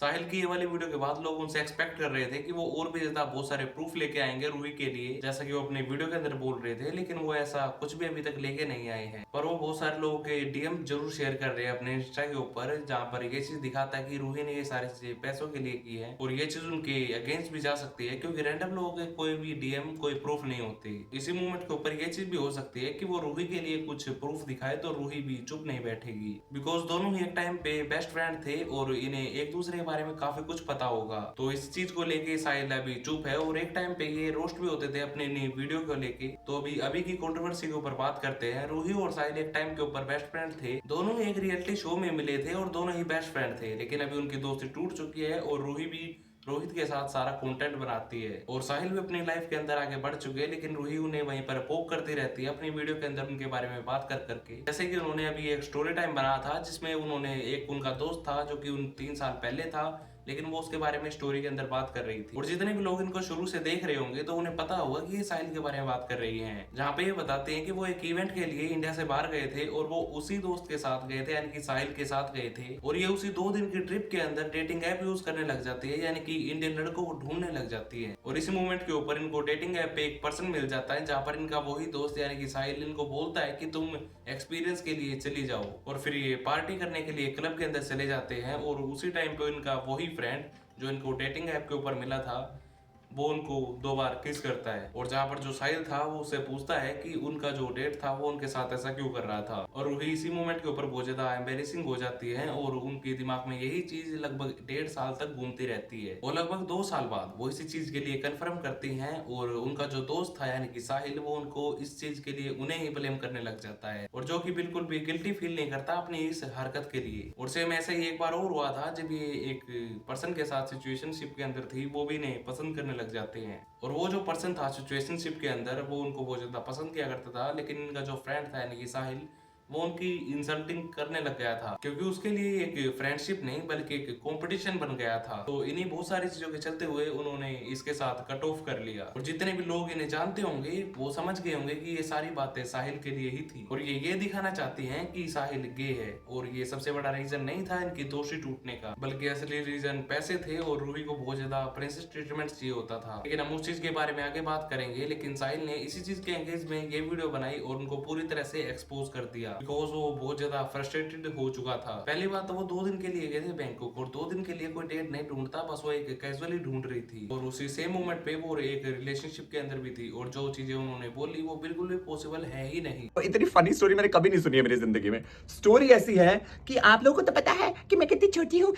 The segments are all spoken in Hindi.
साहिल की ये वाली वीडियो के बाद लोग उनसे एक्सपेक्ट कर रहे थे कि वो और भी ज्यादा बहुत सारे प्रूफ लेके आएंगे रूही के लिए, जैसा कि वो अपनी वीडियो के अंदर बोल रहे थे, लेकिन वो ऐसा कुछ भी अभी तक लेके नहीं आए हैं। पर वो बहुत सारे लोगों के डीएम जरूर शेयर कर रहे हैं अपने इंस्टा के ऊपर, जहाँ पर ये चीज दिखाता है कि रूही ने ये सारी चीजें पैसों के लिए की है और ये चीज उनके अगेंस्ट भी जा सकती है, क्योंकि रैंडम लोगों के कोई भी डीएम कोई प्रूफ नहीं होती। इसी मूवमेंट के ऊपर ये चीज भी हो सकती है कि वो रूही के लिए कुछ प्रूफ दिखाए तो रूही भी चुप नहीं बैठेगी, बिकॉज दोनों ही एक टाइम पे बेस्ट फ्रेंड थे और इन्हें एक दूसरे के बारे में काफी कुछ पता होगा। तो इस चीज को लेके साहिल अभी चुप है और एक टाइम पे ये रोस्ट भी होते थे अपने वीडियो को लेके। तो अभी अभी की कंट्रोवर्सी के ऊपर बात करते हैं। रूही और साहिल एक टाइम के ऊपर बेस्ट फ्रेंड थे, दोनों ही एक रियलिटी शो में मिले थे और दोनों ही बेस्ट फ्रेंड थे, लेकिन अभी उनकी दोस्ती टूट चुकी है और रूही भी रोहित के साथ सारा कंटेंट बनाती है और साहिल भी अपनी लाइफ के अंदर आगे बढ़ चुके हैं, लेकिन रूही उन्हें वहीं पर पोक करती रहती है अपनी वीडियो के अंदर उनके बारे में बात कर करके। जैसे कि उन्होंने अभी एक स्टोरी टाइम बनाया था जिसमें उन्होंने एक उनका दोस्त था जो कि उन 3 साल पहले था, लेकिन वो उसके बारे में स्टोरी के अंदर बात कर रही थी। और जितने भी लोग इनको शुरू से देख रहे होंगे तो उन्हें पता होगा कि ये साहिल के बारे में बात कर रही हैं, जहाँ पे ये बताते हैं कि वो एक इवेंट के लिए इंडिया से बाहर गए थे और वो उसी दोस्त के साथ गए थे, यानी कि साहिल के साथ गए थे। और ये उसी 2 दिन की ट्रिप के अंदर डेटिंग ऐप यूज करने लग जाती है, यानी कि इंडियन लड़कों को ढूंढने लग जाती है। और इसी मूवमेंट के ऊपर इनको डेटिंग ऐप पे एक पर्सन मिल जाता है, जहाँ पर इनका वही दोस्त यानी कि साहिल इनको बोलता है कि तुम एक्सपीरियंस के लिए चली जाओ। और फिर ये पार्टी करने के लिए क्लब के अंदर चले जाते हैं और उसी टाइम पे इनका वही फ्रेंड जो इनको डेटिंग ऐप के ऊपर मिला था वो उनको 2 बार किस करता है। और जहाँ पर जो साहिल था वो उससे पूछता है कि उनका जो डेट था वो उनके साथ ऐसा क्यों कर रहा था। और रूही इसी मोमेंट के ऊपर बहुत ज्यादा एम्बेरेसिंग हो जाती है और उनके दिमाग में यही चीज लगभग 1.5 साल तक घूमती रहती है। और लगभग 2 साल बाद वो इसी चीज के लिए कन्फर्म करती हैं और उनका जो दोस्त था यानी कि साहिल वो उनको इस चीज के लिए उन्हें ही ब्लेम करने लग जाता है, और जो कि बिल्कुल भी गिल्टी फील नहीं करता अपनी इस हरकत के लिए। और सेम ऐसा ही एक बार और हुआ था जब ये एक पर्सन के साथ सिचुएशनशिप के अंदर थी, वो भी इन्हें पसंद करने लग जाते हैं। और वो जो पर्सन था सिचुएशनशिप के अंदर वो उनको बहुत ज्यादा पसंद किया करता था, लेकिन इनका जो फ्रेंड था यानी कि साहिल वो उनकी इंसल्टिंग करने लग गया था, क्योंकि उसके लिए एक फ्रेंडशिप नहीं बल्कि एक कंपटीशन बन गया था। तो इन्हीं बहुत सारी चीजों के चलते हुए उन्होंने इसके साथ कट ऑफ कर लिया। और जितने भी लोग इन्हें जानते होंगे वो समझ गए होंगे कि ये सारी बातें साहिल के लिए ही थी और ये दिखाना चाहती हैं कि साहिल गे है। और ये सबसे बड़ा रीजन नहीं था इनकी दोस्ती टूटने का, बल्कि असली रीजन पैसे थे और रूही को बहुत ज्यादा प्रिंसेस ट्रीटमेंट चाहिए होता था। लेकिन हम उस चीज के बारे में आगे बात करेंगे, लेकिन साहिल ने इसी चीज के एंगेज में ये वीडियो बनाई और उनको पूरी तरह से एक्सपोज कर दिया, बिकॉज वो बहुत ज्यादा फ्रस्ट्रेटेड हो चुका था। पहली बात तो वो 2 दिन के लिए गए थे बैंकॉक और 2 दिन के लिए कोई डेट नहीं ढूंढता, बस वो एक कैजुअली ढूंढ रही थी और उसी सेम मोमेंट पे वो एक रिलेशनशिप के अंदर भी थी। और जो चीजें उन्होंने बोली वो बिल्कुल भी पॉसिबल है ही नहीं। तो इतनी फनी स्टोरी मैंने कभी नहीं सुनी है मेरी जिंदगी में। स्टोरी ऐसी है कि आप लोगों को तो पता है कि मैं कितनी छोटी हूँ,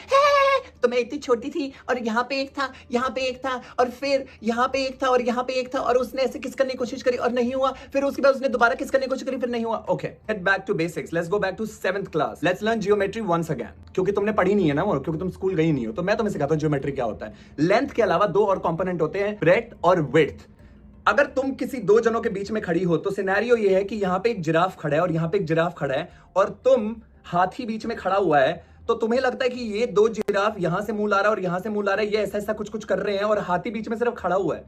तो मैं इतनी छोटी थी और यहाँ पे एक था, यहाँ पे एक था और फिर यहाँ पे एक था और यहाँ पे एक था और उसने ऐसे किस करने की कोशिश करी और नहीं हुआ, फिर उसके बाद उसने दोबारा किस करने की कोशिश करी फिर नहीं हुआ। Okay, get back to basics, let's go back to 7th class, let's learn geometry once again. क्योंकि तुमने पढ़ी नहीं है ना, क्योंकि तुम स्कूल गई नहीं हो, तो मैं तुम्हें सिखाता हूँ जियोमेट्री क्या होता है। लेंथ के अलावा 2 और कंपोनेंट होते हैं, ब्रेड्थ और विड्थ। अगर तुम किसी 2 जनों के बीच में खड़ी हो तो सिनेरियो ये है कि यहां पे एक जिराफ खड़ा है और यहां पे एक जिराफ खड़ा है और तुम हाथी बीच में खड़ा हुआ है, तो तुम्हें लगता है कि ये 2 जिराफ यहां से मुंह ला रहा है और यहां से मुंह ला रहा है, ये ऐसा ऐसा कुछ कुछ कर रहे हैं और हाथी बीच में सिर्फ खड़ा हुआ है।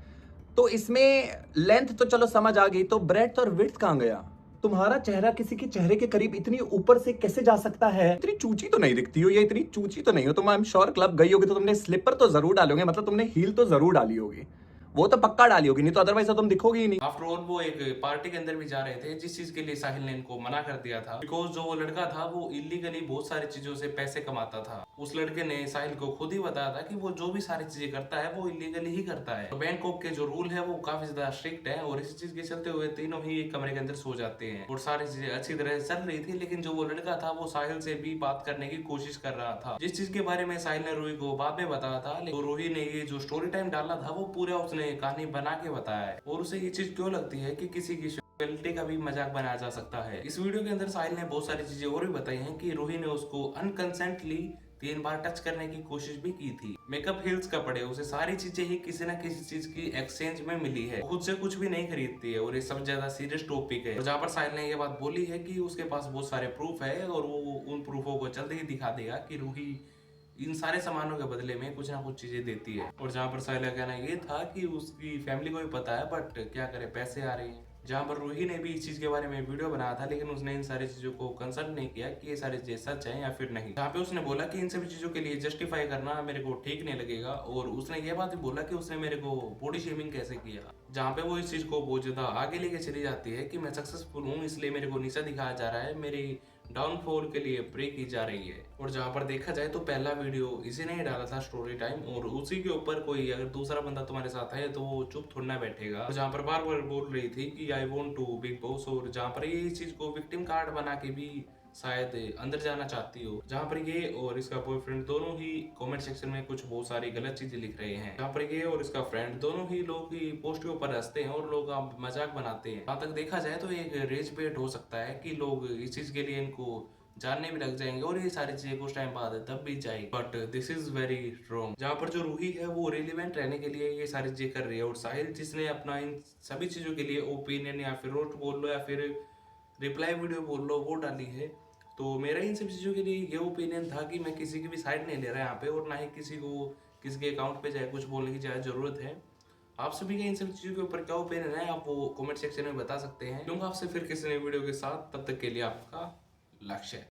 तो इसमें लेंथ तो चलो समझ आ गई, तो ब्रेड्थ और विड्थ कहां गया? तुम्हारा चेहरा किसी के चेहरे के करीब इतनी ऊपर से कैसे जा सकता है? इतनी चूची तो नहीं दिखती हो या इतनी चूची तो नहीं हो तुम। आई एम श्योर क्लब गई होगी तो तुमने स्लीपर तो जरूर डाली होगी, मतलब तुमने हील तो जरूर डाली होगी, वो तो पक्का डाली होगी, नहीं तो अदरवाइज तो तुम दिखोगी ही नहीं। आफ्टर ऑल वो एक पार्टी के अंदर भी जा रहे थे जिस चीज के लिए साहिल ने इनको मना कर दिया था, बिकॉज जो वो लड़का था वो इलीगली बहुत सारी चीजों से पैसे कमाता था। उस लड़के ने साहिल को खुद ही बताया था कि वो जो भी सारी चीजें करता है वो इलीगली ही करता है। तो बैंकॉक के जो रूल है वो काफी ज्यादा स्ट्रिक्ट है और इसी चीज के चलते हुए तीनों ही एक कमरे के अंदर सो जाते हैं और सारी चीजें अच्छी तरह से चल रही थी। लेकिन जो वो लड़का था वो साहिल से भी बात करने की कोशिश कर रहा था, जिस चीज के बारे में साहिल ने रूही को बाद में बताया था। लेकिन रूही ने ये जो स्टोरी टाइम डाला था वो पूरा उसने कहानी बना के बताया है। और उसे ये चीज क्यों लगती है कि किसी की सेक्सुअलिटी का भी मजाक बनाया जा सकता है। इस वीडियो के अंदर साहिल ने बहुत सारी चीजें और भी बताई हैं कि रूही ने उसको अनकंसेंटली 3 बार टच करने की कोशिश भी की थी। मेकअप, हील्स, कपड़े, उसे सारी चीजें ही किसी न किसी चीज की एक्सचेंज में मिली है, खुद से कुछ भी नहीं खरीदती है और ये सब ज्यादा सीरियस टॉपिक है। और जहाँ पर साहिल ने ये बात बोली है कि उसके पास बहुत सारे प्रूफ है और वो उन प्रूफों को जल्द ही दिखा देगा कि रूही इन सारे सामानों के बदले में कुछ ना कुछ चीजें देती है। और जहाँ पर साहिल का कहना ये था कि उसकी फैमिली को भी पता है, बट क्या करे पैसे आ रहे हैं। जहाँ पर रूही ने भी इस चीज के बारे में वीडियो बनाया था, लेकिन उसने इन सारी चीजों को कंसल्ट नहीं किया कि ये सारी चीजें सच है या फिर नहीं। जहाँ पे उसने बोला कि इन सभी चीजों के लिए जस्टिफाई करना मेरे को ठीक नहीं लगेगा, और उसने ये बात भी बोला कि उसने मेरे को बॉडी शेमिंग कैसे किया। जहाँ पे वो इस चीज को बहुत ज्यादा आगे लेके चली जाती है कि मैं सक्सेसफुल हूँ इसलिए मेरे को नीचा दिखाया जा रहा है, मेरी डाउनफॉल के लिए प्रे की जा रही है। और जहाँ पर देखा जाए तो पहला वीडियो इसी ने ही डाला था, स्टोरी टाइम, और उसी के ऊपर कोई अगर दूसरा बंदा तुम्हारे साथ है तो वो चुप थोड़ा ना बैठेगा। जहाँ पर बार बार बोल रही थी कि I want to Bigg Boss, और जहाँ पर ये इस चीज को विक्टिम कार्ड बना के भी शायद अंदर जाना चाहती हो। जहाँ पर ये और इसका बॉयफ्रेंड दोनों ही कमेंट सेक्शन में कुछ बहुत सारी गलत चीजें लिख रहे हैं। जहाँ पर ये और इसका फ्रेंड दोनों ही लोग की पोस्ट के ऊपर हंसते हैं और लोग मजाक बनाते हैं। जहाँ तक देखा जाए तो एक रेज बेट हो सकता है कि लोग इस चीज के लिए इनको जानने भी लग जाएंगे और ये सारी चीजें कुछ टाइम बाद दब भी जाएगी। But this is very wrong. जहाँ पर जो रूही है वो रिलेवेंट रहने के लिए ये सारी चीजें कर रही है, और साहिल जिसने अपना इन सभी चीजों के लिए ओपिनियन या फिर रोस्ट बोल लो या फिर रिप्लाई वीडियो बोल लो वो डाली है। तो मेरा इन सब चीज़ों के लिए ये ओपिनियन था कि मैं किसी की भी साइड नहीं ले रहा यहाँ पे, और ना ही किसी को किसी के अकाउंट पे जाए कुछ बोलने की ज़्यादा ज़रूरत है। आप सभी का इन सब चीज़ों के ऊपर क्या ओपिनियन है आप वो कमेंट सेक्शन में बता सकते हैं। मिलूंगा आपसे फिर किसी नई वीडियो के साथ, तब तक के लिए आपका लक्ष्य है।